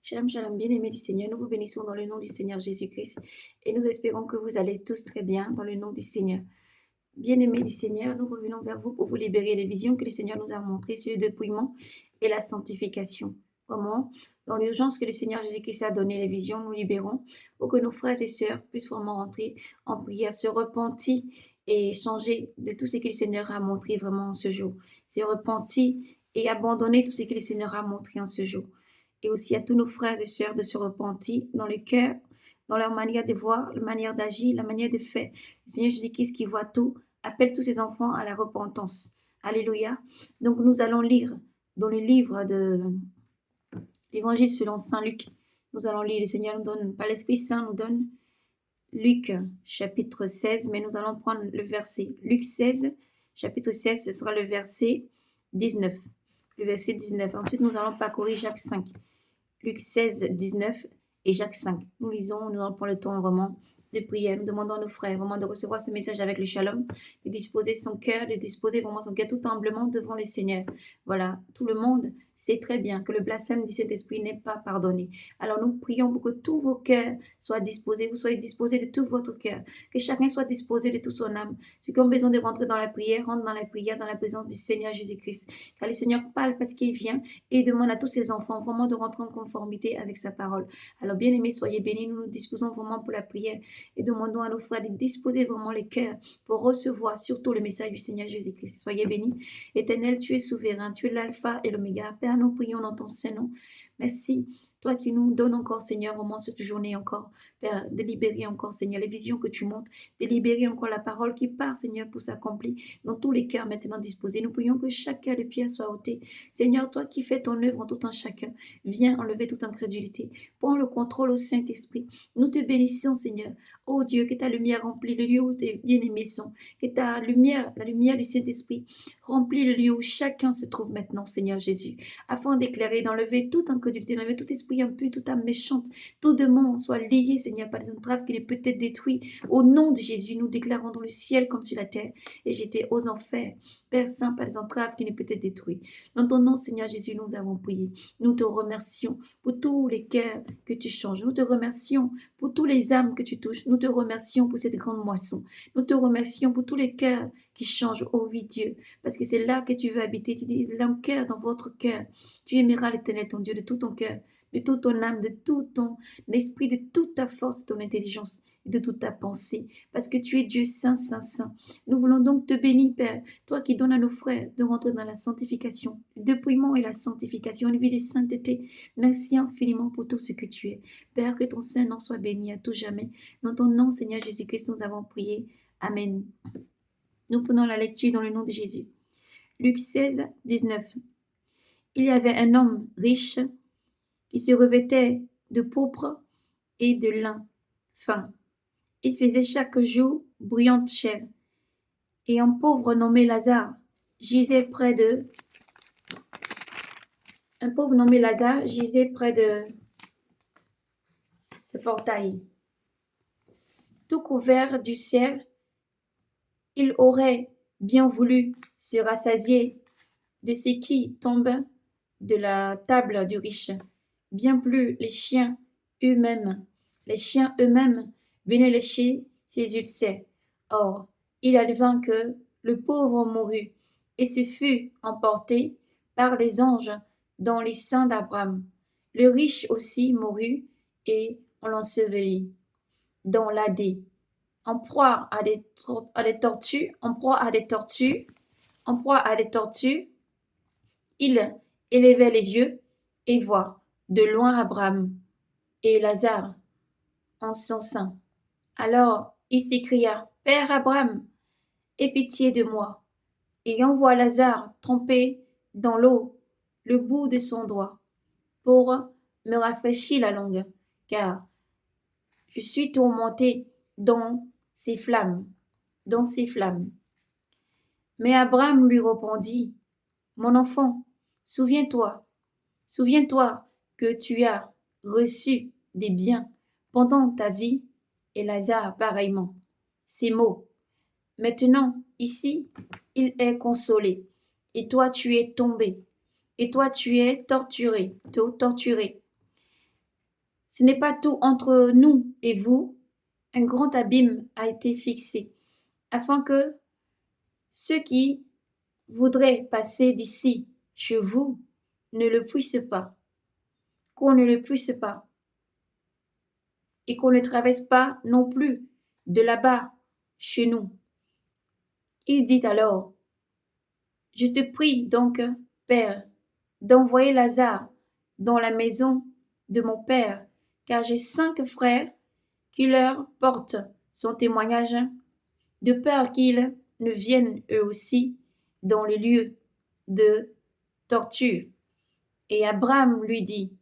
Shalom, shalom, bien-aimés du Seigneur, nous vous bénissons dans le nom du Seigneur Jésus-Christ et nous espérons que vous allez tous très bien dans le nom du Seigneur. Bien-aimés du Seigneur, nous revenons vers vous pour vous libérer des visions que le Seigneur nous a montrées sur le dépouillement et la sanctification. Comment? Dans l'urgence que le Seigneur Jésus-Christ a donné les visions, nous libérons pour que nos frères et sœurs puissent vraiment rentrer en prière, se repentir et changer de tout ce que le Seigneur a montré vraiment en ce jour. Se repentir et abandonner tout ce que le Seigneur a montré en ce jour. Et aussi à tous nos frères et sœurs de se repentir dans le cœur, dans leur manière de voir, la manière d'agir, la manière de faire. Le Seigneur Jésus-Christ qui voit tout, appelle tous ses enfants à la repentance. Alléluia. Donc nous allons lire dans le livre de l'Évangile selon Saint Luc. Nous allons lire, le Seigneur nous donne, par l'Esprit Saint nous donne Luc chapitre 16, mais nous allons prendre le verset. Luc 16, chapitre 16, ce sera le verset 19. Le verset 19. Ensuite, nous allons parcourir Jacques 5. Luc 16, 19 et Jacques 5. Nous lisons, nous allons prendre le temps vraiment de prière. Nous demandons à nos frères vraiment de recevoir ce message avec le shalom, de disposer son cœur, de disposer vraiment son cœur tout humblement devant le Seigneur. Voilà, tout le monde sait très bien que le blasphème du Saint-Esprit n'est pas pardonné. Alors nous prions pour que tous vos cœurs soient disposés, vous soyez disposés de tout votre cœur, que chacun soit disposé de toute son âme. Ceux qui ont besoin de rentrer dans la prière, rentrent dans la prière, dans la présence du Seigneur Jésus-Christ. Car le Seigneur parle parce qu'il vient et demande à tous ses enfants vraiment de rentrer en conformité avec sa parole. Alors bien aimés, soyez bénis, nous nous disposons vraiment pour la prière et demandons à nos frères de disposer vraiment les cœurs pour recevoir surtout le message du Seigneur Jésus-Christ. Soyez bénis. Éternel, tu es souverain, tu es l'alpha et l'oméga. Père, nous prions dans ton Saint-Nom. Merci. Toi qui nous donnes encore, Seigneur, vraiment cette journée encore, Père, de libérer encore, Seigneur, les visions que tu montres, de libérer encore la parole qui part, Seigneur, pour s'accomplir dans tous les cœurs maintenant disposés. Nous prions que chaque cœur de pierre soit ôté. Seigneur, toi qui fais ton œuvre en tout un chacun, viens enlever toute incrédulité. Prends le contrôle au Saint-Esprit. Nous te bénissons, Seigneur. Oh Dieu, que ta lumière remplit le lieu où tes bien-aimés sont. Que ta lumière, la lumière du Saint-Esprit, remplit le lieu où chacun se trouve maintenant, Seigneur Jésus, afin d'éclairer, d'enlever toute incrédulité, d'enlever tout esprit impur, toute âme méchante, tout démon soit lié, Seigneur, par des entraves qui ne peut être détruit. Au nom de Jésus, nous déclarons dans le ciel comme sur la terre, et j'étais aux enfers, Père Saint, par des entraves qui ne peut être détruit. Dans ton nom, Seigneur Jésus, nous avons prié. Nous te remercions pour tous les cœurs que tu changes. Nous te remercions pour tous les âmes que tu touches. Nous te remercions pour cette grande moisson. Nous te remercions pour tous les cœurs qui changent, oh oui Dieu, parce que c'est là que tu veux habiter. Tu dis, l'homme cœur dans votre cœur. Tu aimeras l'Éternel, ton Dieu, de tout ton cœur, de toute ton âme, de tout ton esprit, de toute ta force, ton intelligence, et de toute ta pensée, parce que tu es Dieu saint, saint, saint. Nous voulons donc te bénir, Père, toi qui donnes à nos frères de rentrer dans la sanctification, le dépouillement et la sanctification, une vie de sainteté. Merci infiniment pour tout ce que tu es. Père, que ton Saint-Nom soit béni à tout jamais. Dans ton nom, Seigneur Jésus-Christ, nous avons prié. Amen. Nous prenons la lecture dans le nom de Jésus. Luc 16, 19. Il y avait un homme riche qui se revêtait de pourpre et de lin fin. Il faisait chaque jour bruyante chair. Et un pauvre nommé Lazare gisait près de ce portail. Tout couvert d'ulcères, il aurait bien voulu se rassasier de ce qui tombe de la table du riche. Bien plus, les chiens eux-mêmes venaient lécher ses ulcères. Or, il advint que le pauvre mourut et se fut emporté par les anges dans les seins d'Abraham. Le riche aussi mourut et on l'ensevelit dans l'Hadée, en proie à des tortues, il élevait les yeux et voit de loin Abraham et Lazare en son sein. Alors il s'écria, Père Abraham, aie pitié de moi, et envoie Lazare tremper dans l'eau le bout de son doigt, pour me rafraîchir la langue, car je suis tourmenté dans ces flammes. Mais Abraham lui répondit, Mon enfant, souviens-toi que tu as reçu des biens pendant ta vie, et Lazare pareillement. Ces mots. Maintenant, ici, il est consolé, et toi tu es tombé, et toi tu es torturé. Ce n'est pas tout entre nous et vous. Un grand abîme a été fixé, afin que ceux qui voudraient passer d'ici chez vous ne le puissent pas, qu'on ne le puisse pas, et qu'on ne traverse pas non plus de là-bas chez nous. Il dit alors, je te prie donc, Père, d'envoyer Lazare dans la maison de mon Père, car j'ai 5 frères qui leur portent son témoignage, de peur qu'ils ne viennent eux aussi dans le lieu de torture. Et Abraham lui dit,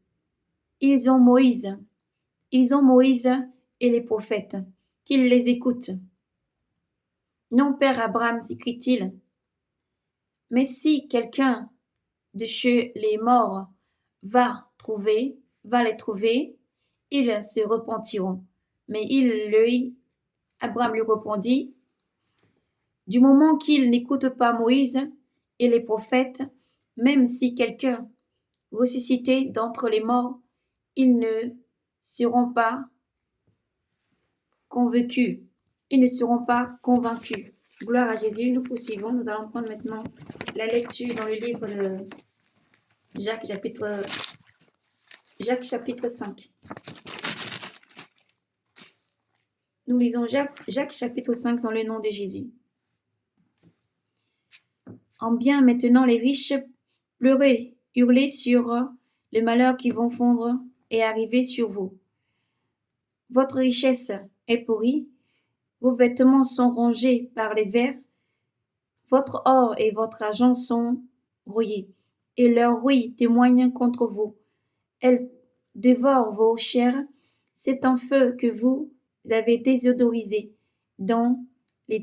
ils ont Moïse et les prophètes, qu'ils les écoutent. Non, Père Abraham, s'écrie-t-il, mais si quelqu'un de chez les morts va les trouver, ils se repentiront. Mais Abraham lui répondit, du moment qu'ils n'écoutent pas Moïse et les prophètes, même si quelqu'un ressuscité d'entre les morts, ils ne seront pas convaincus. Ils ne seront pas convaincus. Gloire à Jésus, nous poursuivons. Nous allons prendre maintenant la lecture dans le livre de Jacques chapitre 5. Nous lisons Jacques chapitre 5 dans le nom de Jésus. En bien maintenant les riches pleurez, hurlez sur les malheurs qui vont fondre et arriver sur vous. Votre richesse est pourrie, vos vêtements sont rongés par les vers, votre or et votre argent sont rouillés, et leur rouille témoigne contre vous. Elle dévore vos chairs, c'est un feu que vous avez désodorisé dans les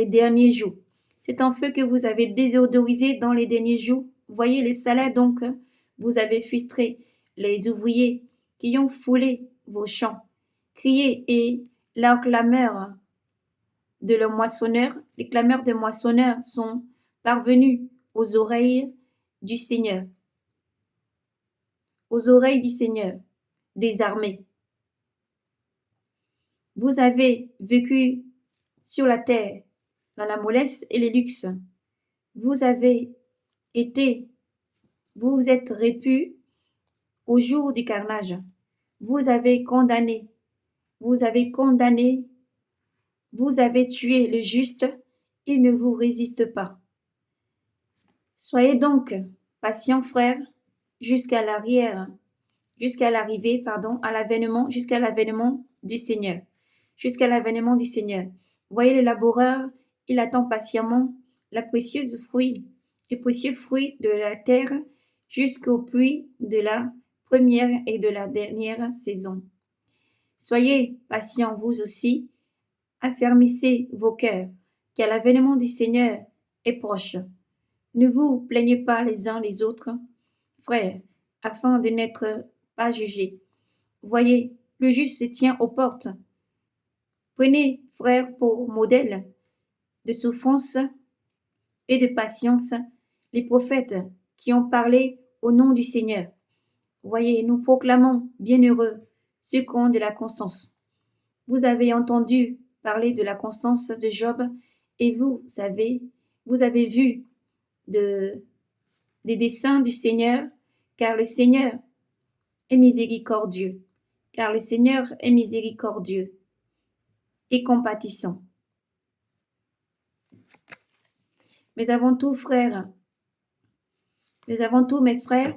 derniers jours. C'est un feu que vous avez désodorisé dans les derniers jours. Voyez le salaire donc, vous avez frustré les ouvriers qui ont foulé vos champs. Criez et la clameur de leurs moissonneurs, les clameurs de moissonneurs sont parvenues aux oreilles du Seigneur. Aux oreilles du Seigneur des armées. Vous avez vécu sur la terre dans la mollesse et les luxes. Vous êtes répus au jour du carnage. Vous avez tué le juste, il ne vous résiste pas. Soyez donc patients, frères, jusqu'à l'avènement du Seigneur. Jusqu'à l'avènement du Seigneur. Voyez le laboureur, il attend patiemment les précieux fruits de la terre jusqu'aux pluies de la première et de la dernière saison. Soyez patients vous aussi, affermissez vos cœurs, car l'avènement du Seigneur est proche. Ne vous plaignez pas les uns les autres, frères, afin de n'être pas jugés. Voyez, le juste se tient aux portes. Prenez, frères, pour modèle de souffrance et de patience les prophètes qui ont parlé au nom du Seigneur. Voyez, nous proclamons bienheureux ceux qui ont de la constance. Vous avez entendu parler de la constance de Job et vous avez vu des desseins du Seigneur, car le Seigneur est miséricordieux. Car le Seigneur est miséricordieux et compatissant. Mais avant tout, mes frères,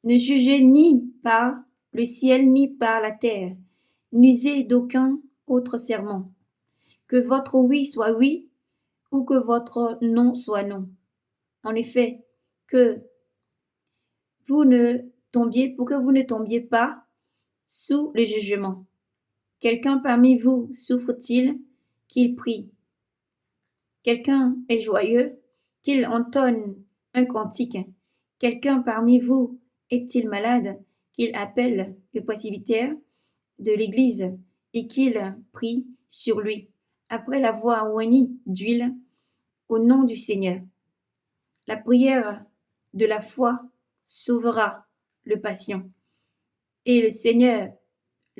ne jugez ni par le ciel ni par la terre, n'usez d'aucun autre serment. Que votre oui soit oui ou que votre non soit non. En effet, pour que vous ne tombiez pas sous le jugement. Quelqu'un parmi vous souffre-t-il, qu'il prie. Quelqu'un est joyeux, qu'il entonne un cantique. Quelqu'un parmi vous est-il malade, qu'il appelle le presbytère de l'Église et qu'il prie sur lui, après l'avoir oigné d'huile au nom du Seigneur. La prière de la foi sauvera le patient, et le Seigneur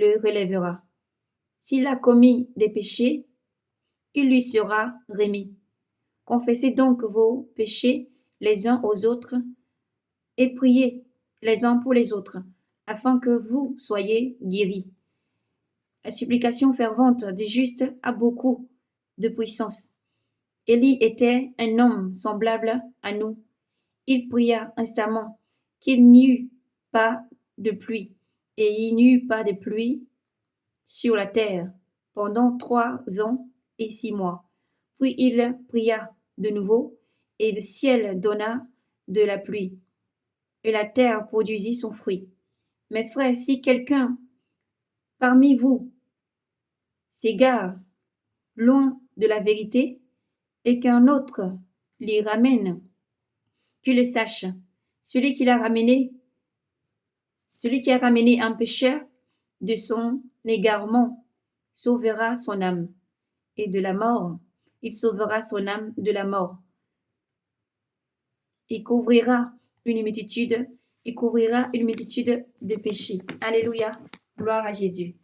le relèvera. S'il a commis des péchés, il lui sera remis. Confessez donc vos péchés les uns aux autres et priez les uns pour les autres, afin que vous soyez guéris. La supplication fervente du juste a beaucoup de puissance. Élie était un homme semblable à nous. Il pria instamment qu'il n'y eût pas de pluie, et il n'y eut pas de pluie sur la terre pendant 3 ans et 6 mois. Puis il pria de nouveau, et le ciel donna de la pluie, et la terre produisit son fruit. Mes frères, si quelqu'un parmi vous s'égare loin de la vérité, et qu'un autre l'y ramène, qu'il le sache, celui qui a ramené un pécheur de son égarement sauvera son âme, et de la mort, il sauvera son âme de la mort. Il couvrira une multitude de péchés. Alléluia, gloire à Jésus.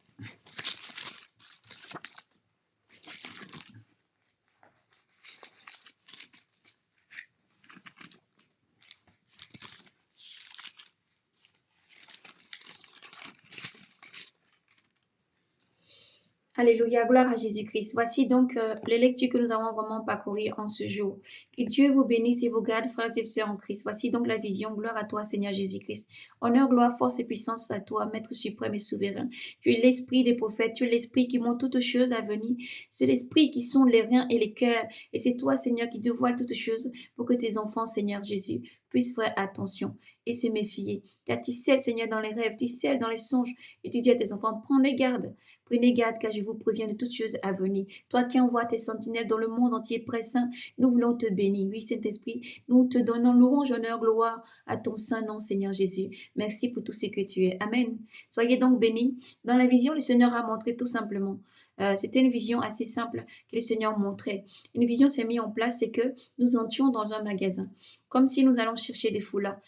Alléluia, gloire à Jésus-Christ. Voici donc les lectures que nous avons vraiment parcourues en ce jour. Que Dieu vous bénisse et vous garde, frères et sœurs en Christ. Voici donc la vision. Gloire à toi, Seigneur Jésus-Christ. Honneur, gloire, force et puissance à toi, Maître suprême et souverain. Tu es l'esprit des prophètes, tu es l'esprit qui montre toutes choses à venir. C'est l'esprit qui sonde les reins et les cœurs. Et c'est toi, Seigneur, qui dévoile toutes choses pour que tes enfants, Seigneur Jésus, puissent faire attention et se méfier. Car tu scelles, Seigneur, dans les rêves, tu scelles dans les songes. Et tu dis à tes enfants, prenez garde, car je vous préviens de toutes choses à venir. Toi qui envoies tes sentinelles dans le monde entier, Père Saint, nous voulons te bénir. Oui, Saint-Esprit, nous te donnons louange, honneur, gloire à ton saint nom, Seigneur Jésus. Merci pour tout ce que tu es. Amen. Soyez donc bénis. Dans la vision, le Seigneur a montré tout simplement. C'était une vision assez simple que le Seigneur montrait. Une vision s'est mise en place, c'est que nous entrions dans un magasin, comme si nous allons chercher des foulards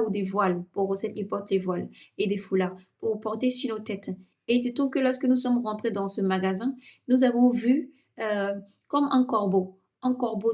ou des voiles pour celles qui portent les voiles, et des foulards pour porter sur nos têtes. Et il se trouve que lorsque nous sommes rentrés dans ce magasin, nous avons vu comme un corbeau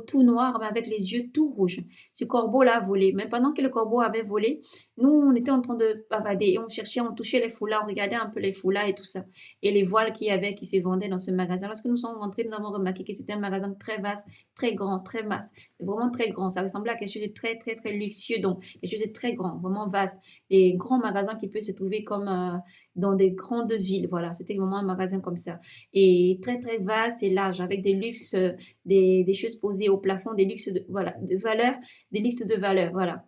tout noir, mais avec les yeux tout rouges. Ce corbeau-là a volé. Mais pendant que le corbeau avait volé, nous, on était en train de bavader et on cherchait, on touchait les foulards, on regardait un peu les foulards et tout ça. Et les voiles qu'il y avait, qui se vendaient dans ce magasin. Lorsque nous sommes rentrés, nous avons remarqué que c'était un magasin très vaste, très grand, très vaste, vraiment très grand. Ça ressemblait à quelque chose de très, très, très luxueux, donc quelque chose de très grand, vraiment vaste. Et grands magasins qui peuvent se trouver comme dans des grandes villes. Voilà, c'était vraiment un magasin comme ça. Et très, très vaste et large, avec des luxes, des choses posées au plafond, des luxes de, voilà, de valeur, des luxes de valeur, voilà.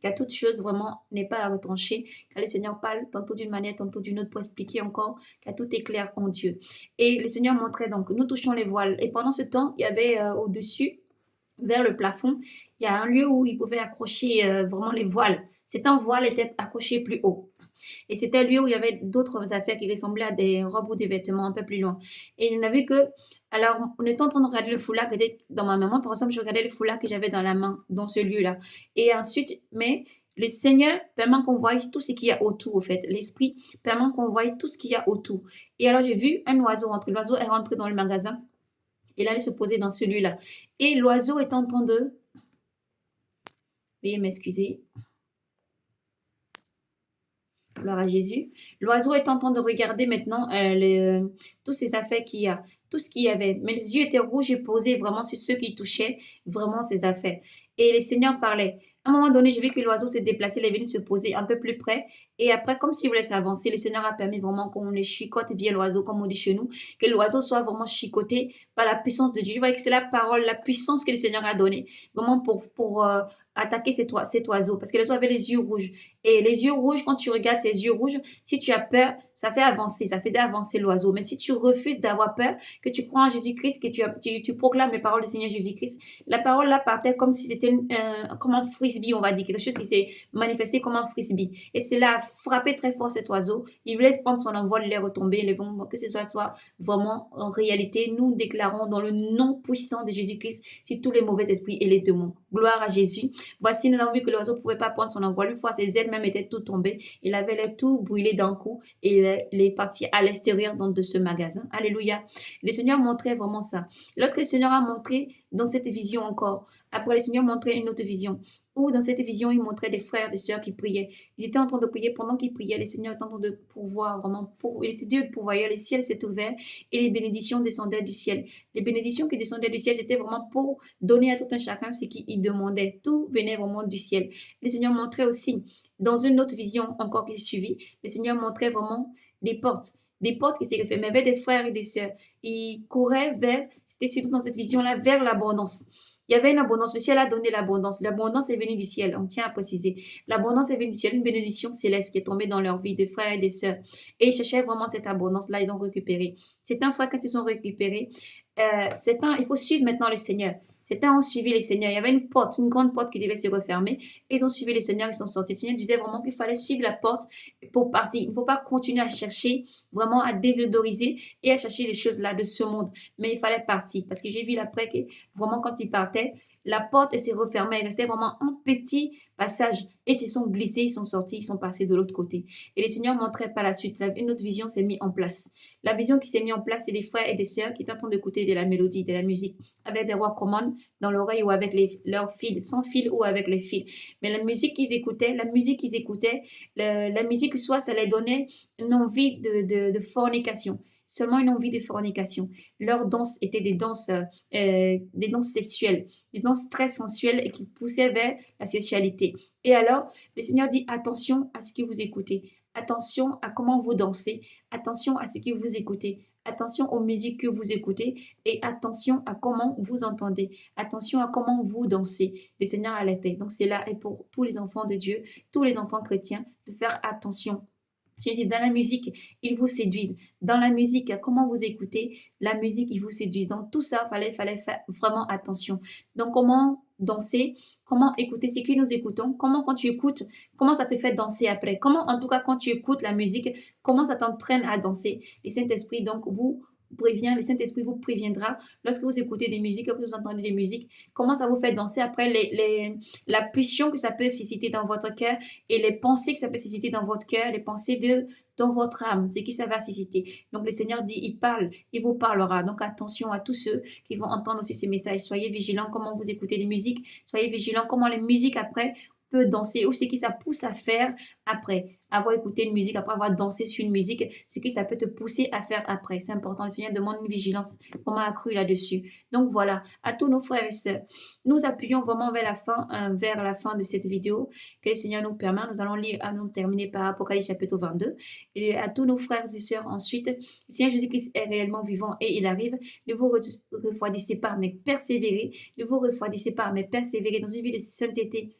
Car toute chose vraiment n'est pas à retrancher, car le Seigneur parle tantôt d'une manière, tantôt d'une autre pour expliquer encore, car tout est clair en Dieu. Et le Seigneur montrait donc, nous touchons les voiles. Et pendant ce temps, il y avait au-dessus, vers le plafond, il y a un lieu où il pouvait accrocher vraiment les voiles. C'est un voile était accroché plus haut. Et c'était un lieu où il y avait d'autres affaires qui ressemblaient à des robes ou des vêtements un peu plus loin. Et il n'avait que... Alors, on était en train de regarder le foulard qui était dans ma main. Par exemple, je regardais le foulard que j'avais dans la main, dans ce lieu-là. Et ensuite, mais le Seigneur permet qu'on voie tout ce qu'il y a autour, au fait. L'Esprit permet qu'on voie tout ce qu'il y a autour. Et alors, j'ai vu un oiseau rentrer. L'oiseau est rentré dans le magasin. Il allait se poser dans celui-là. Et l'oiseau est en train de... Veuillez m'excuser. Gloire à Jésus. L'oiseau est en train de regarder maintenant tous ces affaires qu'il y a, tout ce qu'il y avait. Mais les yeux étaient rouges et posés vraiment sur ceux qui touchaient vraiment ces affaires. Et le Seigneur parlait. À un moment donné, j'ai vu que l'oiseau s'est déplacé, il est venu se poser un peu plus près. Et après, comme s'il voulait s'avancer, le Seigneur a permis vraiment qu'on le chicote bien l'oiseau, comme on dit chez nous, que l'oiseau soit vraiment chicoté par la puissance de Dieu. Je vois que c'est la parole, la puissance que le Seigneur a donnée, vraiment pour attaquer cet oiseau. Parce que l'oiseau avait les yeux rouges. Et les yeux rouges, quand tu regardes ces yeux rouges, si tu as peur, ça fait avancer, ça faisait avancer l'oiseau. Mais si tu refuses d'avoir peur, que tu crois en Jésus-Christ, que tu proclames les paroles du Seigneur Jésus-Christ, la parole là partait comme si c'était comme un frisbee, on va dire, quelque chose qui s'est manifesté comme un frisbee. Et cela a frappé très fort cet oiseau. Il voulait prendre son envol, il est retombé. Que ce soit vraiment en réalité, nous déclarons dans le nom puissant de Jésus-Christ sur tous les mauvais esprits et les démons. Gloire à Jésus. Voici, nous avons vu que l'oiseau ne pouvait pas prendre son envol. Une fois, ses ailes même étaient toutes tombées. Il avait l'air tout brûlé d'un coup et il est parti à l'extérieur donc, de ce magasin. Alléluia. Le Seigneur montrait vraiment ça. Lorsque le Seigneur a montré dans cette vision encore, après le Seigneur montrait une autre vision, où dans cette vision, il montrait des frères, des sœurs qui priaient. Ils étaient en train de prier pendant qu'ils priaient. Le Seigneur était en train de pourvoir vraiment. Il était Dieu le pourvoyeur. Le ciel s'est ouvert et les bénédictions descendaient du ciel. Les bénédictions qui descendaient du ciel, c'était vraiment pour donner à tout un chacun ce qu'il demandait. Tout venait vraiment du ciel. Le Seigneur montrait aussi, dans une autre vision encore qui suivit, le Seigneur montrait vraiment des portes qui s'est refermées. Il y avait des frères et des sœurs. Ils couraient vers, c'était surtout dans cette vision-là, vers l'abondance. Il y avait une abondance. Le ciel a donné l'abondance. L'abondance est venue du ciel. On tient à préciser. L'abondance est venue du ciel. Une bénédiction céleste qui est tombée dans leur vie, des frères et des sœurs. Et ils cherchaient vraiment cette abondance-là. Ils ont récupéré. C'est un frère, quand ils ont récupéré, il faut suivre maintenant le Seigneur. Certains ont suivi les seigneurs. Il y avait une porte, une grande porte qui devait se refermer. Et ils ont suivi les seigneurs, ils sont sortis. Le Seigneur disait vraiment qu'il fallait suivre la porte pour partir. Il ne faut pas continuer à chercher, vraiment à désodoriser et à chercher des choses là de ce monde. Mais il fallait partir. Parce que j'ai vu après que vraiment quand ils partaient, la porte s'est refermée. Il restait vraiment un petit passage. Et ils se sont glissés, ils sont sortis, ils sont passés de l'autre côté. Et les seigneurs montraient par la suite. Une autre vision s'est mise en place. La vision qui s'est mise en place, c'est des frères et des sœurs qui étaient en train d'écouter de la mélodie, de la musique, avec des rois commandes dans l'oreille ou avec leurs fils, sans fil ou avec les fils. Mais la musique qu'ils écoutaient, la musique, soit ça les donnait une envie de fornication. Seulement une envie de fornication. Leurs danses étaient des danses sexuelles, des danses très sensuelles et qui poussaient vers la sexualité. Et alors, le Seigneur dit attention à ce que vous écoutez, attention à comment vous dansez, attention à ce que vous écoutez, attention aux musiques que vous écoutez et attention à comment vous entendez, attention à comment vous dansez. Le Seigneur alertait. Donc c'est là et pour tous les enfants de Dieu, tous les enfants chrétiens, de faire attention. Dans la musique, ils vous séduisent. Dans la musique, comment vous écoutez, la musique, ils vous séduisent. Donc tout ça, fallait faire vraiment attention. Donc comment danser, comment écouter ce que nous écoutons, comment quand tu écoutes, comment ça te fait danser après, comment en tout cas quand tu écoutes la musique, comment ça t'entraîne à danser. Le Saint-Esprit donc le Saint-Esprit vous préviendra lorsque vous écoutez des musiques, lorsque vous entendez des musiques, comment ça vous fait danser après la pulsion que ça peut susciter dans votre cœur et les pensées que ça peut susciter dans votre cœur, les pensées dans votre âme, c'est qui ça va susciter. Donc le Seigneur dit, il parle, il vous parlera. Donc attention à tous ceux qui vont entendre aussi ces messages. Soyez vigilants comment vous écoutez les musiques, soyez vigilants comment les musiques après peut danser ou ce qui ça pousse à faire après avoir écouté une musique, après avoir dansé sur une musique, ce que ça peut te pousser à faire après. C'est important. Le Seigneur demande une vigilance vraiment accrue là-dessus. Donc voilà, à tous nos frères et sœurs, nous appuyons vraiment vers la fin de cette vidéo. Que le Seigneur nous permet. Nous allons terminer par Apocalypse chapitre 22. Et à tous nos frères et sœurs ensuite, le Seigneur Jésus-Christ est réellement vivant et il arrive. Ne vous refroidissez pas, mais persévérez. Ne vous refroidissez pas, mais persévérez dans une vie de sainteté.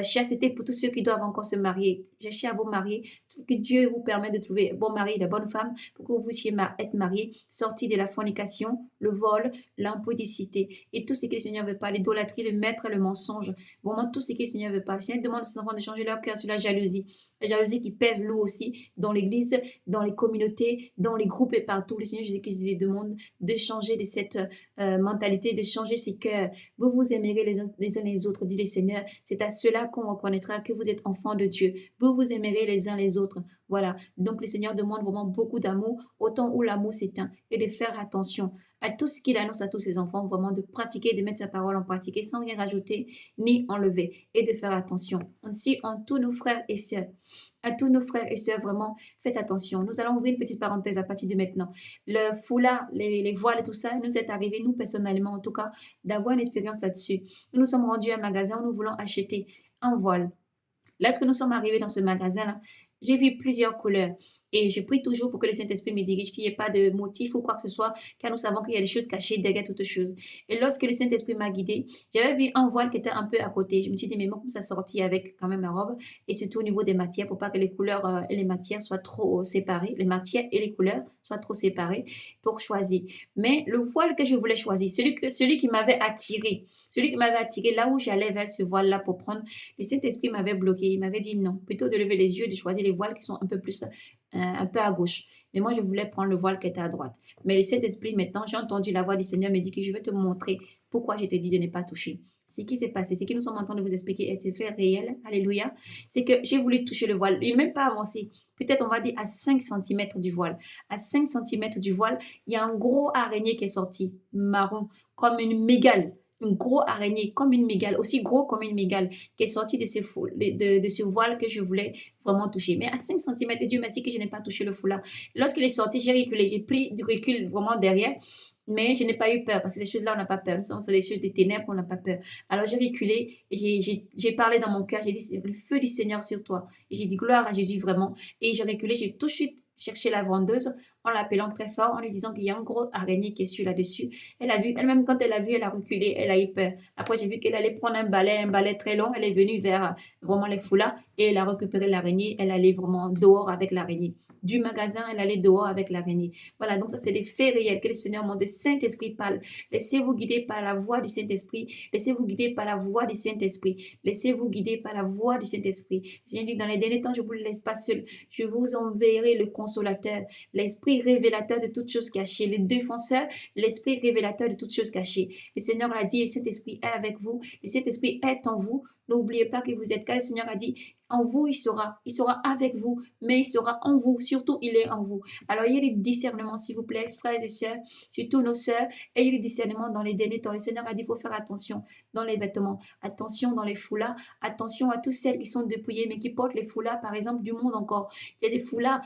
Chasteté pour tous ceux qui doivent encore se marier. Cherchez à vous marier. Que Dieu vous permette de trouver un bon mari, de bonne femme pour que vous puissiez être mariés, sortis de la fornication, le vol, l'impudicité et tout ce que le Seigneur veut pas, l'idolâtrie, le maître, le mensonge. Vraiment tout ce que le Seigneur veut pas. Le Seigneur demande à ses enfants de changer leur cœur sur la jalousie. La jalousie qui pèse lourd aussi dans l'église, dans les communautés, dans les groupes et partout. Le Seigneur Jésus-Christ demande de changer de cette mentalité, de changer ses cœurs. Vous vous aimerez les uns les autres, dit le Seigneur. C'est à cela qu'on reconnaîtra que vous êtes enfants de Dieu. Vous vous aimerez les uns les autres. Voilà. Donc le Seigneur demande vraiment beaucoup d'amour, autant où l'amour s'éteint, et de faire attention à tout ce qu'il annonce à tous ses enfants, vraiment de pratiquer, de mettre sa parole en pratique sans rien rajouter ni enlever, et de faire attention. Ainsi, en tous nos frères et sœurs, à tous nos frères et sœurs, vraiment, faites attention. Nous allons ouvrir une petite parenthèse à partir de maintenant. Le foulard, les voiles et tout ça, nous est arrivé, nous personnellement en tout cas, d'avoir une expérience là-dessus. Nous sommes rendus à un magasin où nous voulons acheter un voile. Lorsque nous sommes arrivés dans ce magasin-là, j'ai vu plusieurs couleurs et je prie toujours pour que le Saint-Esprit me dirige, qu'il n'y ait pas de motif ou quoi que ce soit, car nous savons qu'il y a des choses cachées derrière toutes choses. Et lorsque le Saint-Esprit m'a guidée, j'avais vu un voile qui était un peu à côté. Je me suis dit, mais comment ça sortit avec quand même ma robe, et surtout au niveau des matières, pour pas que les couleurs et les matières soient trop séparées, les matières et les couleurs soient trop séparées pour choisir. Mais le voile que je voulais choisir, celui qui m'avait attiré, là où j'allais vers ce voile-là pour prendre, le Saint-Esprit m'avait bloqué. Il m'avait dit non, plutôt de lever les yeux, de choisir les voiles qui sont un peu plus, un peu à gauche. Mais moi, je voulais prendre le voile qui était à droite. Mais le Saint-Esprit, maintenant, j'ai entendu la voix du Seigneur me dire que je vais te montrer pourquoi je t'ai dit de ne pas toucher. ce qui s'est passé, ce que nous sommes en train de vous expliquer est fait réel, alléluia, c'est que j'ai voulu toucher le voile, il n'est même pas avancé, peut-être on va dire à 5 centimètres du voile. À 5 centimètres du voile, il y a un gros araignée qui est sorti, marron, comme une mégale, une grosse araignée comme une mégale, aussi gros comme une mégale, qui est sorti de ce voile que je voulais vraiment toucher. Mais à 5 centimètres, et Dieu merci que je n'ai pas touché le foulard. Lorsqu'il est sorti, j'ai reculé, j'ai pris du recul vraiment derrière, mais je n'ai pas eu peur, parce que ces choses-là, on n'a pas peur. Nous sommes sur les choses des ténèbres, on n'a pas peur. Alors j'ai reculé, et j'ai parlé dans mon cœur, j'ai dit, le feu du Seigneur sur toi. Et j'ai dit, gloire à Jésus vraiment. Et j'ai reculé, j'ai tout de suite cherché la vendeuse en l'appelant très fort, en lui disant qu'il y a un gros araignée qui est sur là-dessus. Elle a vu, elle-même quand elle a vu, elle a reculé, elle a eu peur. Après, j'ai vu qu'elle allait prendre un balai très long. Elle est venue vers vraiment les foulards et elle a récupéré l'araignée. Elle allait vraiment dehors avec l'araignée. Du magasin, elle allait dehors avec l'araignée. Voilà, donc ça, c'est des faits réels que le Seigneur montre. Le Saint-Esprit parle. Laissez-vous guider par la voix du Saint-Esprit. Laissez-vous guider par la voix du Saint-Esprit. Laissez-vous guider par la voix du Saint-Esprit. J'ai dit, dans les derniers temps, je ne vous laisse pas seul. Je vous enverrai le consolateur, l'Esprit révélateur de toutes choses cachées, le défenseur, l'Esprit révélateur de toutes choses cachées. Le Seigneur l'a dit, et cet Esprit est avec vous. Et cet Esprit est en vous. N'oubliez pas que vous êtes, car le Seigneur a dit, en vous, il sera avec vous, mais il sera en vous, surtout il est en vous. Alors, ayez le discernement, s'il vous plaît, frères et sœurs, surtout nos sœurs, ayez le discernement dans les derniers temps. Le Seigneur a dit, il faut faire attention dans les vêtements, attention dans les foulards, attention à toutes celles qui sont dépouillées, mais qui portent les foulards, par exemple, du monde encore. Il y a des foulards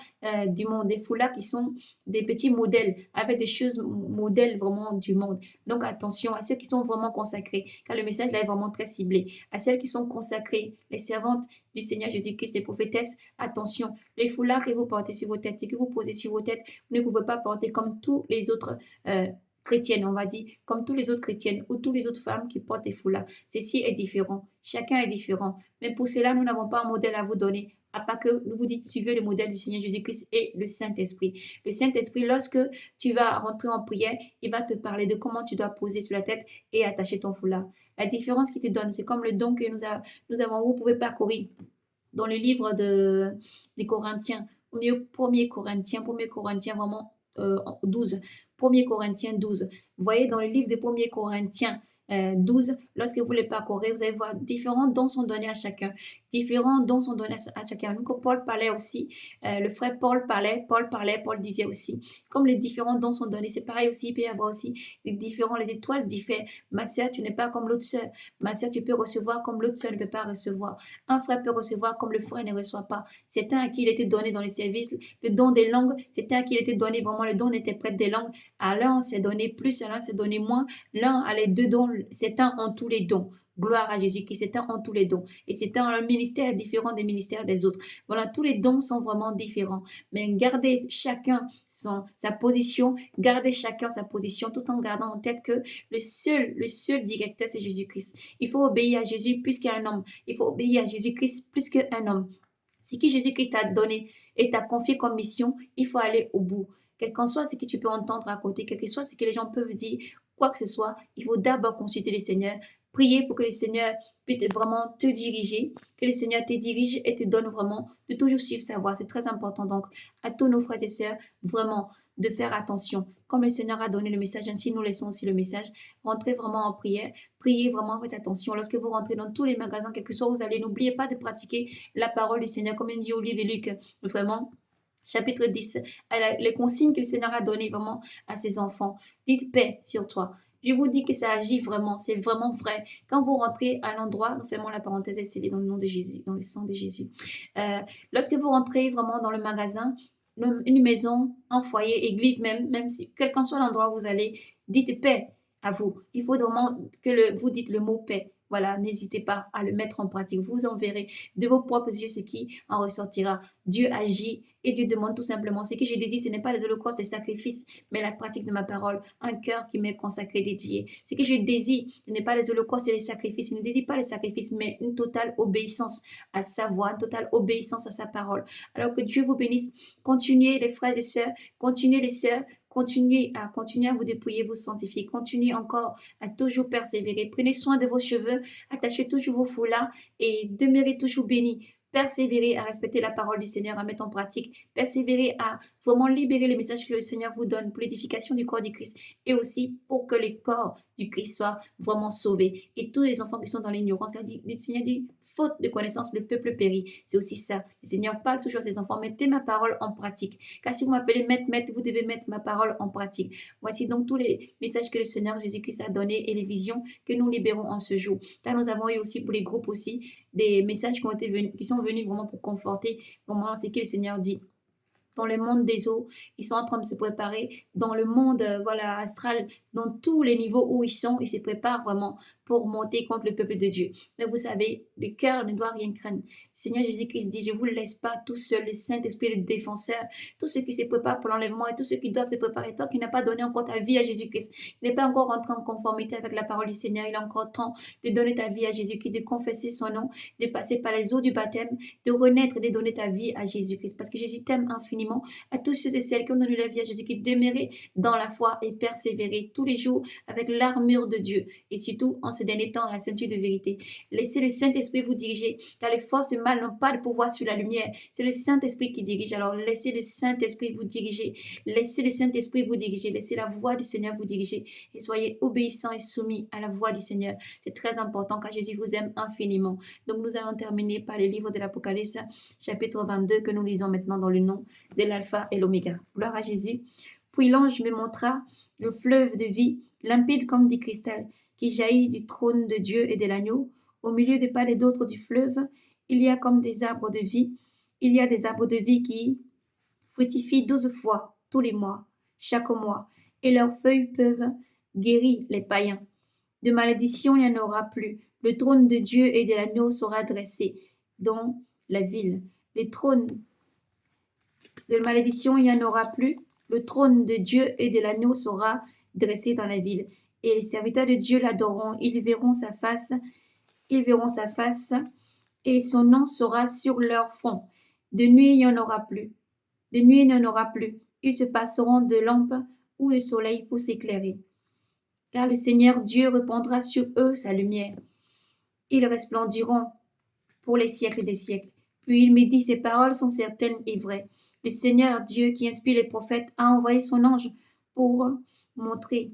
du monde, des foulards qui sont des petits modèles, avec des choses modèles vraiment du monde. Donc, attention à ceux qui sont vraiment consacrés, car le message là est vraiment très ciblé. À celles qui sont consacrées, les servantes du Seigneur Jésus-Christ, les prophétesses, attention, les foulards que vous portez sur vos têtes, ce que vous posez sur vos têtes, vous ne pouvez pas porter comme tous les autres chrétiennes, on va dire, comme tous les autres chrétiennes ou toutes les autres femmes qui portent des foulards. Ceci est différent, chacun est différent. Mais pour cela, nous n'avons pas un modèle à vous donner, à part que nous vous dites, suivez le modèle du Seigneur Jésus-Christ et le Saint-Esprit. Le Saint-Esprit, lorsque tu vas rentrer en prière, il va te parler de comment tu dois poser sur la tête et attacher ton foulard. La différence qu'il te donne, c'est comme le don que nous avons, vous pouvez parcourir dans le livre des Corinthiens, au mieux 1er Corinthiens vraiment 12, 1er Corinthiens 12. Vous voyez, dans le livre de 1er Corinthiens 12, lorsque vous les parcourez, vous allez voir différents dons sont donnés à chacun. Différents dons sont donnés à chacun. Donc, Paul parlait aussi, le frère Paul parlait, Paul disait aussi. Comme les différents dons sont donnés, c'est pareil aussi, il peut y avoir aussi les étoiles diffèrent. Ma soeur, tu n'es pas comme l'autre soeur. Ma soeur, tu peux recevoir comme l'autre soeur ne peut pas recevoir. Un frère peut recevoir comme le frère ne reçoit pas. C'est un à qui il était donné dans les services. Le don des langues, c'est un à qui il était donné vraiment le don d'interprète des langues. À l'un, c'est donné plus, à l'un, c'est donné moins. L'un a les deux dons, c'est un en tous les dons. Gloire à Jésus-Christ, c'est un en tous les dons. Et c'est un ministère différent des ministères des autres. Voilà, tous les dons sont vraiment différents. Mais gardez chacun sa position, gardez chacun sa position tout en gardant en tête que le seul directeur, c'est Jésus-Christ. Il faut obéir à Jésus plus qu'à un homme. Il faut obéir à Jésus-Christ plus qu'un homme. Ce que Jésus-Christ t'a donné et t'a confié comme mission, il faut aller au bout. Quel qu'en soit ce que tu peux entendre à côté, quel que soit ce que les gens peuvent dire, quoi que ce soit, il faut d'abord consulter le Seigneur, prier pour que le Seigneur puisse vraiment te diriger, que le Seigneur te dirige et te donne vraiment de toujours suivre sa voie. C'est très important. Donc, à tous nos frères et sœurs, vraiment, de faire attention. Comme le Seigneur a donné le message, ainsi nous laissons aussi le message. Rentrez vraiment en prière. Priez vraiment, faites attention. Lorsque vous rentrez dans tous les magasins, quel que soit où vous allez, n'oubliez pas de pratiquer la parole du Seigneur, comme il dit au livre de Luc. Vraiment, chapitre 10, les consignes que le Seigneur a données vraiment à ses enfants. Dites paix sur toi. Je vous dis que ça agit vraiment, c'est vraiment vrai. Quand vous rentrez à l'endroit, nous fermons la parenthèse et scellée dans le nom de Jésus, dans le sang de Jésus. Lorsque vous rentrez vraiment dans le magasin, une maison, un foyer, église même si quel qu'en soit l'endroit où vous allez, dites paix à vous. Il faut vraiment que vous dites le mot paix. Voilà, n'hésitez pas à le mettre en pratique. Vous en verrez de vos propres yeux ce qui en ressortira. Dieu agit et Dieu demande tout simplement. Ce que je désire, ce n'est pas les holocaustes, les sacrifices, mais la pratique de ma parole. Un cœur qui m'est consacré, dédié. Ce que je désire, ce n'est pas les holocaustes et les sacrifices. Je ne désire pas les sacrifices, mais une totale obéissance à sa voix, une totale obéissance à sa parole. Alors que Dieu vous bénisse. Continuez les frères et sœurs, continuez les sœurs, continuez à vous dépouiller, vous sanctifier. Continuez encore à toujours persévérer. Prenez soin de vos cheveux, attachez toujours vos foulards et demeurez toujours bénis. persévérer à respecter la parole du Seigneur, à mettre en pratique, persévérer à vraiment libérer les messages que le Seigneur vous donne pour l'édification du corps du Christ et aussi pour que le corps du Christ soit vraiment sauvé. Et tous les enfants qui sont dans l'ignorance, le Seigneur dit, faute de connaissance, le peuple périt. C'est aussi ça. Le Seigneur parle toujours à ses enfants, mettez ma parole en pratique. Car si vous m'appelez maître, vous devez mettre ma parole en pratique. Voici donc tous les messages que le Seigneur Jésus-Christ a donnés et les visions que nous libérons en ce jour. Car nous avons eu aussi pour les groupes aussi des messages qui sont venus vraiment pour conforter vraiment ce que le Seigneur dit. Dans le monde des eaux, ils sont en train de se préparer. Dans le monde voilà, astral, dans tous les niveaux où ils se préparent vraiment pour monter contre le peuple de Dieu. Mais vous savez, le cœur ne doit rien craindre. Le Seigneur Jésus-Christ dit, je ne vous laisse pas tout seul, le Saint-Esprit, le défenseur, tous ceux qui se préparent pour l'enlèvement et tous ceux qui doivent se préparer. Toi qui n'as pas donné encore ta vie à Jésus-Christ, qui n'est pas encore rentré en conformité avec la parole du Seigneur, il a encore temps de donner ta vie à Jésus-Christ, de confesser son nom, de passer par les eaux du baptême, de renaître et de donner ta vie à Jésus-Christ. Parce que Jésus t'aime infiniment. À tous ceux et celles qui ont donné la vie à Jésus-Christ, demeurer dans la foi et persévérer tous les jours avec l'armure de Dieu et surtout en ce dernier temps la ceinture de vérité. Laissez le Saint-Esprit vous diriger car les forces du mal n'ont pas de pouvoir sur la lumière. C'est le Saint-Esprit qui dirige. Alors laissez le Saint-Esprit vous diriger. Laissez le Saint-Esprit vous diriger. Laissez la voix du Seigneur vous diriger et soyez obéissants et soumis à la voix du Seigneur. C'est très important car Jésus vous aime infiniment. Donc nous allons terminer par le livre de l'Apocalypse chapitre 22 que nous lisons maintenant dans le nom de l'alpha et l'oméga. Gloire à Jésus. Puis l'ange me montra le fleuve de vie, limpide comme du cristal, qui jaillit du trône de Dieu et de l'agneau. Au milieu des palais d'autres du fleuve, il y a comme des arbres de vie. Il y a des arbres de vie qui fructifient 12 fois tous les mois, chaque mois, et leurs feuilles peuvent guérir les païens. De malédiction, il n'y en aura plus. Le trône de Dieu et de l'agneau sera dressé dans la ville. Les trônes de malédiction, il n'y en aura plus. Le trône de Dieu et de l'agneau sera dressé dans la ville. Et les serviteurs de Dieu l'adoreront. Ils verront sa face, et son nom sera sur leur front. De nuit, il n'y en aura plus. De nuit, il n'y en aura plus. Ils se passeront de lampes ou de soleil pour s'éclairer. Car le Seigneur Dieu répandra sur eux sa lumière. Ils resplendiront pour les siècles des siècles. Puis il me dit, ces paroles sont certaines et vraies. Le Seigneur Dieu qui inspire les prophètes a envoyé son ange pour montrer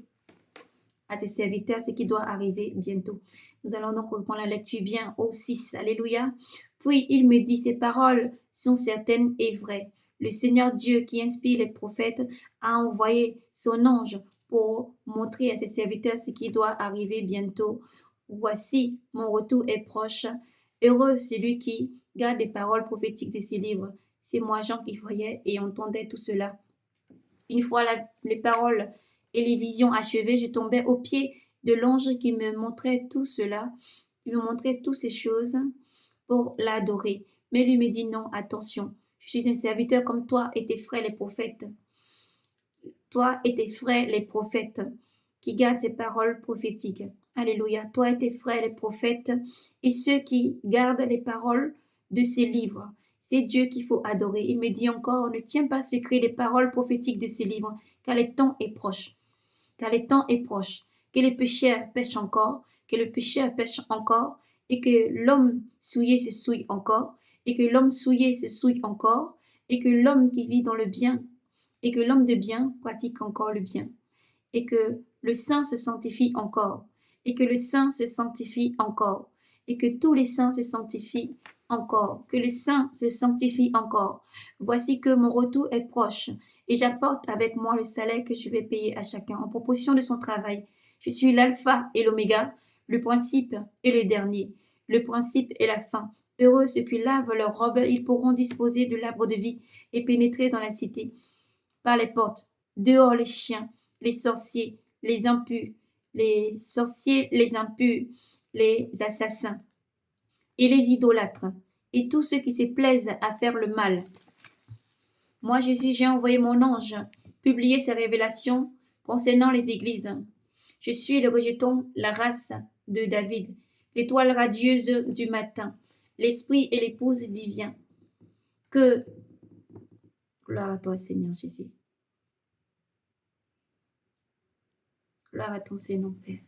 à ses serviteurs ce qui doit arriver bientôt. Nous allons donc reprendre la lecture bien au 6. Alléluia. Puis il me dit, ces paroles sont certaines et vraies. Le Seigneur Dieu qui inspire les prophètes a envoyé son ange pour montrer à ses serviteurs ce qui doit arriver bientôt. Voici, mon retour est proche. Heureux celui qui garde les paroles prophétiques de ces livres. C'est moi, Jean, qui voyais et entendais tout cela. Une fois les paroles et les visions achevées, je tombais aux pieds de l'ange qui me montrait tout cela. Il me montrait toutes ces choses pour l'adorer. Mais lui me dit non, attention, je suis un serviteur comme toi et tes frères les prophètes. Toi et tes frères les prophètes qui gardent ces paroles prophétiques. Alléluia. Toi et tes frères les prophètes et ceux qui gardent les paroles de ces livres. C'est Dieu qu'il faut adorer. Il me dit encore, ne tiens pas secret les paroles prophétiques de ces livres, car le temps est proche. Car le temps est proche. Que les pécheurs pêchent encore, que le pécheur pêche encore, et que l'homme souillé se souille encore, et que l'homme souillé se souille encore, et que l'homme qui vit dans le bien, et que l'homme de bien pratique encore le bien, et que le saint se sanctifie encore, et que le saint se sanctifie encore, et que tous les saints se sanctifient encore, que le saint se sanctifie encore. Voici que mon retour est proche, et j'apporte avec moi le salaire que je vais payer à chacun en proportion de son travail. Je suis l'alpha et l'oméga, le principe et le dernier, le principe et la fin. Heureux ceux qui lavent leurs robes, ils pourront disposer de l'arbre de vie et pénétrer dans la cité par les portes. Dehors les chiens, les sorciers, les impurs, les sorciers, les impurs, les assassins et les idolâtres, et tous ceux qui se plaisent à faire le mal. Moi, Jésus, j'ai envoyé mon ange publier ses révélations concernant les églises. Je suis le rejeton, la race de David, l'étoile radieuse du matin, l'esprit et l'épouse divine. Que, gloire à toi, Seigneur Jésus. Gloire à ton Seigneur, Père.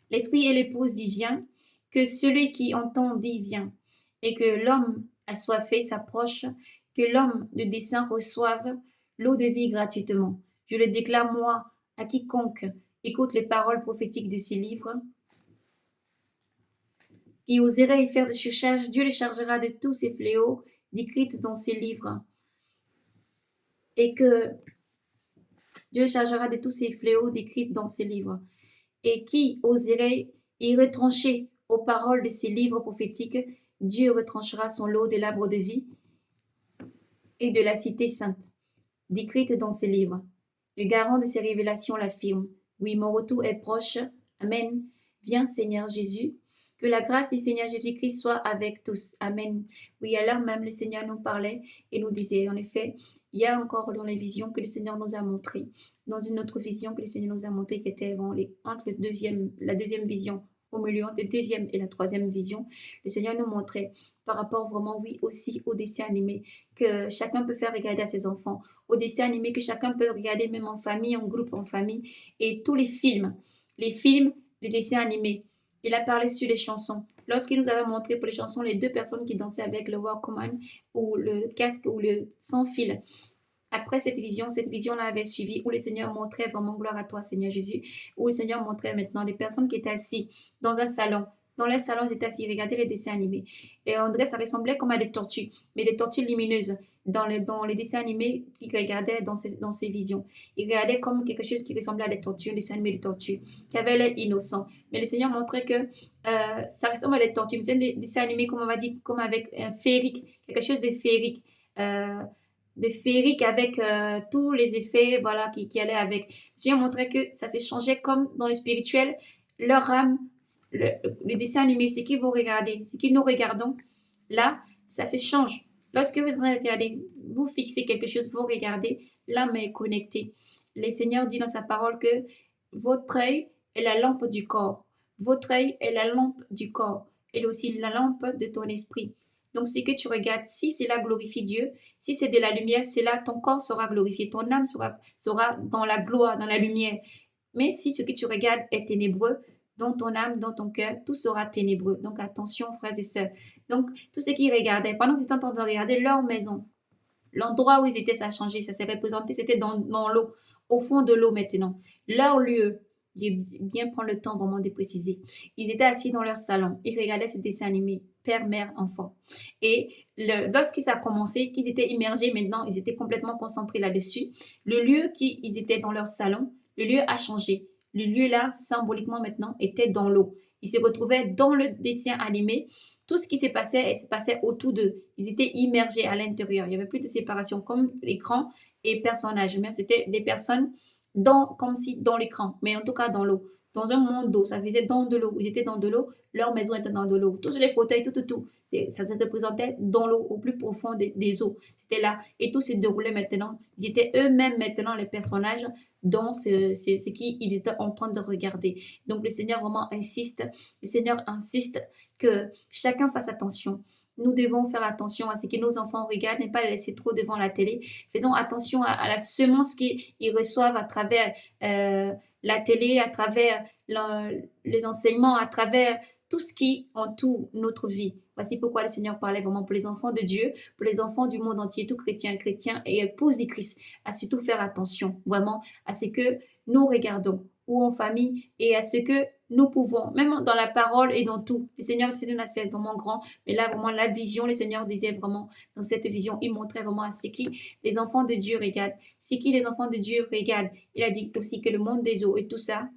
L'esprit et l'épouse divine, que celui qui entend dit vient, et que l'homme assoiffé s'approche, que l'homme de dessein reçoive l'eau de vie gratuitement. Je le déclare, moi, à quiconque écoute les paroles prophétiques de ces livres, qui oserait y faire de surcharge, Dieu le chargera de tous ces fléaux décrits dans ces livres, et que Dieu le chargera de tous ces fléaux décrits dans ces livres, et qui oserait y retrancher aux paroles de ces livres prophétiques, Dieu retranchera son lot de l'arbre de vie et de la cité sainte, décrite dans ces livres. Le garant de ces révélations l'affirme. Oui, mon retour est proche. Amen. Viens, Seigneur Jésus. Que la grâce du Seigneur Jésus-Christ soit avec tous. Amen. Oui, à l'heure même, le Seigneur nous parlait et nous disait, en effet, il y a encore dans les visions que le Seigneur nous a montrées, dans une autre vision que le Seigneur nous a montrée, qui était entre la deuxième vision, au milieu entre la deuxième et la troisième vision, le Seigneur nous montrait par rapport vraiment, oui, aussi aux dessins animés que chacun peut faire regarder à ses enfants, aux dessins animés que chacun peut regarder même en famille, en groupe, en famille, et tous les films, les dessins animés. Il a parlé sur les chansons. Lorsqu'il nous avait montré pour les chansons les deux personnes qui dansaient avec le Walkman ou le casque ou le sans fil. Après cette vision-là avait suivi où le Seigneur montrait vraiment gloire à toi, Seigneur Jésus, où le Seigneur montrait maintenant les personnes qui étaient assises dans un salon. Dans leur salon, ils étaient assis, regardaient les dessins animés. Et on dirait que ça ressemblait comme à des tortues, mais des tortues lumineuses dans les dessins animés qu'ils regardaient dans ces visions. Ils regardaient comme quelque chose qui ressemblait à des tortues, un dessin animé de tortues, qui avait l'air innocent. Mais le Seigneur montrait que ça ressemble à des tortues, mais c'est des dessins animés, comme on va dire, comme avec un féerique, quelque chose de féerique. Avec tous les effets voilà, qui allaient avec. J'ai montré que ça s'est changé comme dans le spirituel, leur âme, les dessins animés, ce qu'ils vont regarder, ce que nous regardons, là, ça se change. Lorsque vous regardez, vous fixez quelque chose, vous regardez, l'âme est connectée. Le Seigneur dit dans sa parole que votre œil est la lampe du corps. Votre œil est la lampe du corps. Et aussi la lampe de ton esprit. Donc, ce que tu regardes, si cela glorifie Dieu, si c'est de la lumière, c'est là ton corps sera glorifié, ton âme sera dans la gloire, dans la lumière. Mais si ce que tu regardes est ténébreux, dans ton âme, dans ton cœur, tout sera ténébreux. Donc, attention, frères et sœurs. Donc, tout ce qu'ils regardaient, pendant qu'ils étaient en train de regarder leur maison, l'endroit où ils étaient, ça a changé, ça s'est représenté, c'était dans l'eau, au fond de l'eau maintenant. Leur lieu, je vais bien prendre le temps vraiment de préciser. Ils étaient assis dans leur salon, ils regardaient ces dessins animés, père, mère, enfant. Et lorsque ça a commencé, qu'ils étaient immergés maintenant, ils étaient complètement concentrés là-dessus. Le lieu qu'ils étaient dans leur salon, le lieu a changé. Le lieu là, symboliquement maintenant, était dans l'eau. Ils se retrouvaient dans le dessin animé. Tout ce qui se passait autour d'eux. Ils étaient immergés à l'intérieur. Il n'y avait plus de séparation comme l'écran et personnages. Mais c'était des personnes comme si dans l'écran, mais en tout cas dans l'eau. Dans un monde d'eau, ça faisait dans de l'eau. Ils étaient dans de l'eau, leur maison était dans de l'eau. Tous les fauteuils, tout. Ça se représentait dans l'eau, au plus profond des eaux. C'était là. Et tout se déroulait maintenant. Ils étaient eux-mêmes maintenant les personnages dans ce qu'ils étaient en train de regarder. Donc le Seigneur vraiment insiste. Le Seigneur insiste que chacun fasse attention. Nous devons faire attention à ce que nos enfants regardent, ne pas les laisser trop devant la télé. Faisons attention à la semence qu'ils reçoivent à travers la télé, à travers les enseignements, à travers tout ce qui entoure notre vie. Voici pourquoi le Seigneur parlait vraiment pour les enfants de Dieu, pour les enfants du monde entier, tout chrétien et épouse de Christ, à surtout faire attention vraiment à ce que nous regardons, ou en famille, et à ce que nous pouvons, même dans la parole et dans tout. Le Seigneur nous a fait vraiment grand, mais là, vraiment, la vision, le Seigneur disait vraiment, dans cette vision, il montrait vraiment à ce qui les enfants de Dieu regardent, ce qui les enfants de Dieu regardent. Il a dit aussi que le monde des eaux et tout ça,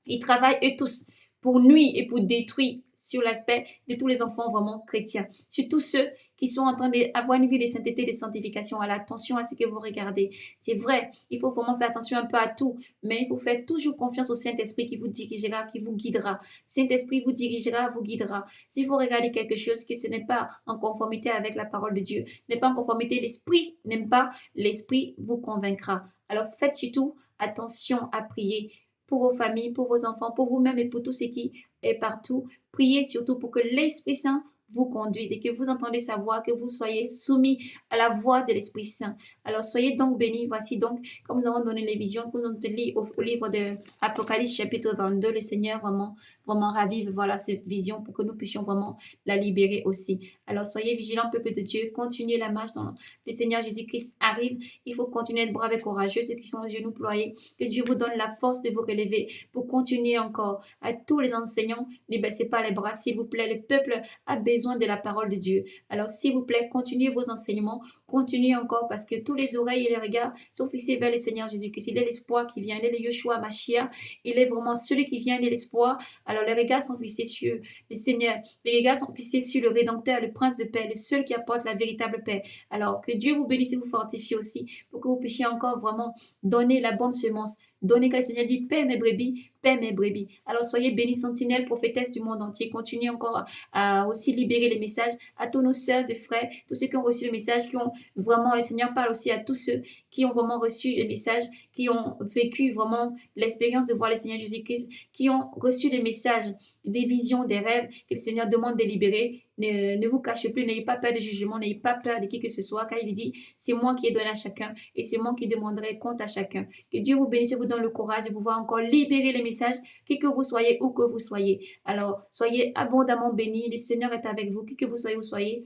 ils travaillent eux tous pour nuire et pour détruire sur l'aspect de tous les enfants vraiment chrétiens. Surtout ceux qui sont en train d'avoir une vie de sainteté, de sanctification. Alors attention à ce que vous regardez. C'est vrai, il faut vraiment faire attention un peu à tout, mais il faut faire toujours confiance au Saint-Esprit qui vous dirigera, qui vous guidera. Saint-Esprit vous dirigera, vous guidera. Si vous regardez quelque chose que ce n'est pas en conformité avec la parole de Dieu, ce n'est pas en conformité, l'Esprit n'aime pas, l'Esprit vous convaincra. Alors faites surtout attention à prier pour vos familles, pour vos enfants, pour vous-même et pour tout ce qui est partout. Priez surtout pour que l'Esprit Saint vous conduise et que vous entendez sa voix, que vous soyez soumis à la voix de l'Esprit Saint. Alors soyez donc bénis. Voici donc, comme nous avons donné les visions, que nous avons lu au livre de Apocalypse chapitre 22, le Seigneur vraiment ravive voilà cette vision pour que nous puissions vraiment la libérer aussi. Alors soyez vigilants, peuple de Dieu, continuez la marche dans le Seigneur Jésus-Christ arrive. Il faut continuer à être brave et courageux, ceux qui sont aux genoux ployés. Que Dieu vous donne la force de vous relever pour continuer encore. À tous les enseignants, ne baissez pas les bras, s'il vous plaît. Le peuple a besoin de la parole de Dieu. Alors s'il vous plaît, continuez vos enseignements, continuez encore parce que tous les oreilles et les regards sont fixés vers le Seigneur Jésus-Christ. Il est l'espoir qui vient, il est le Yeshua Mashiach, il est vraiment celui qui vient, il est l'espoir. Alors les regards sont fixés sur le Seigneur, les regards sont fixés sur le Rédempteur, le Prince de paix, le seul qui apporte la véritable paix. Alors que Dieu vous bénisse et vous fortifie aussi pour que vous puissiez encore vraiment donner la bonne semence. Donnez que le Seigneur dit, paix mes brebis, paix mes brebis. Alors soyez bénis, sentinelles, prophétesses du monde entier. Continuez encore à aussi libérer les messages à tous nos sœurs et frères, tous ceux qui ont reçu le message, qui ont vraiment, le Seigneur parle aussi à tous ceux qui ont vraiment reçu le message, qui ont vécu vraiment l'expérience de voir le Seigneur Jésus-Christ, qui ont reçu des messages, des visions, des rêves que le Seigneur demande de libérer. Ne vous cachez plus, n'ayez pas peur de jugement, n'ayez pas peur de qui que ce soit, car il dit, c'est moi qui ai donné à chacun et c'est moi qui demanderai compte à chacun. Que Dieu vous bénisse et vous donne le courage de pouvoir encore libérer les messages, qui que vous soyez, où que vous soyez. Alors, soyez abondamment bénis, le Seigneur est avec vous, qui que vous soyez,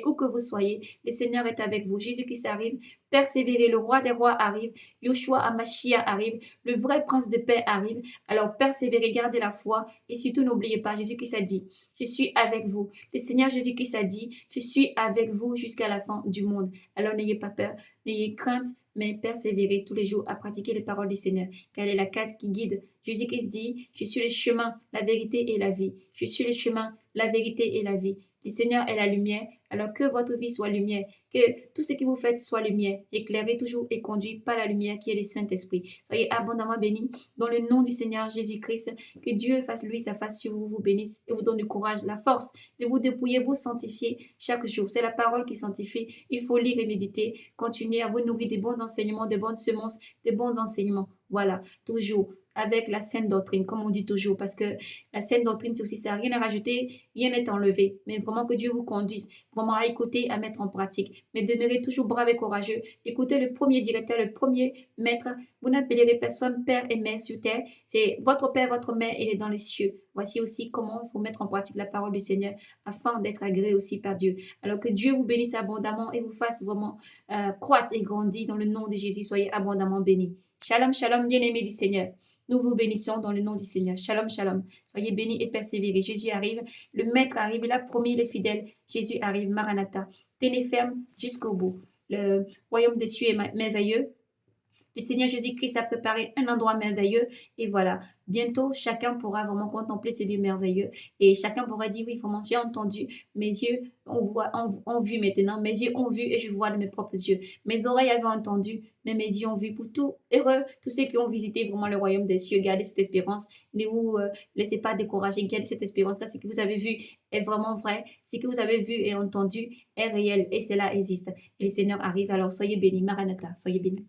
où que vous soyez, le Seigneur est avec vous. Jésus-Christ arrive, persévérez, le roi des rois arrive, Yoshua Amashia arrive, le vrai prince de paix arrive. Alors, persévérez, gardez la foi et surtout n'oubliez pas, Jésus-Christ a dit, je suis avec vous. Le Seigneur Jésus-Christ a dit, je suis avec vous jusqu'à la fin du monde. Alors n'ayez pas peur, n'ayez crainte, mais persévérez tous les jours à pratiquer les paroles du Seigneur, car elle est la case qui guide. Jésus-Christ dit, je suis le chemin, la vérité et la vie. Je suis le chemin, la vérité et la vie. Le Seigneur est la lumière, alors que votre vie soit lumière, que tout ce que vous faites soit lumière, éclairé toujours et conduit par la lumière qui est le Saint-Esprit. Soyez abondamment bénis dans le nom du Seigneur Jésus-Christ. Que Dieu fasse lui sa face sur vous, vous bénisse et vous donne du courage, la force de vous dépouiller, vous sanctifier chaque jour. C'est la parole qui sanctifie. Il faut lire et méditer. Continuez à vous nourrir des bons enseignements, des bonnes semences, des bons enseignements. Voilà, toujours avec la saine doctrine, comme on dit toujours, parce que la saine doctrine, c'est aussi ça, rien à rajouter, rien n'est enlevé, mais vraiment que Dieu vous conduise, vraiment à écouter, à mettre en pratique, mais demeurez toujours brave et courageux, écoutez le premier directeur, le premier maître, vous n'appellerez personne père et mère sur terre, c'est votre père, votre mère, il est dans les cieux. Voici aussi comment il faut mettre en pratique la parole du Seigneur, afin d'être agréé aussi par Dieu. Alors que Dieu vous bénisse abondamment et vous fasse vraiment croître et grandir dans le nom de Jésus, soyez abondamment bénis. Shalom, shalom, bien-aimés du Seigneur. Nous vous bénissons dans le nom du Seigneur. Shalom, shalom. Soyez bénis et persévérez. Jésus arrive. Le Maître arrive. Il a promis les fidèles. Jésus arrive. Maranatha. Tenez ferme jusqu'au bout. Le royaume des cieux est merveilleux. Le Seigneur Jésus-Christ a préparé un endroit merveilleux et voilà, bientôt chacun pourra vraiment contempler ce lieu merveilleux et chacun pourra dire oui, vraiment j'ai entendu, mes yeux ont vu maintenant, mes yeux ont vu et je vois de mes propres yeux, mes oreilles avaient entendu, mais mes yeux ont vu. Pour tout heureux, tous ceux qui ont visité vraiment le royaume des cieux, gardez cette espérance, ne vous laissez pas décourager, gardez cette espérance car ce que vous avez vu est vraiment vrai, ce que vous avez vu et entendu est réel et cela existe et le Seigneur arrive, alors soyez bénis, Maranatha, soyez bénis.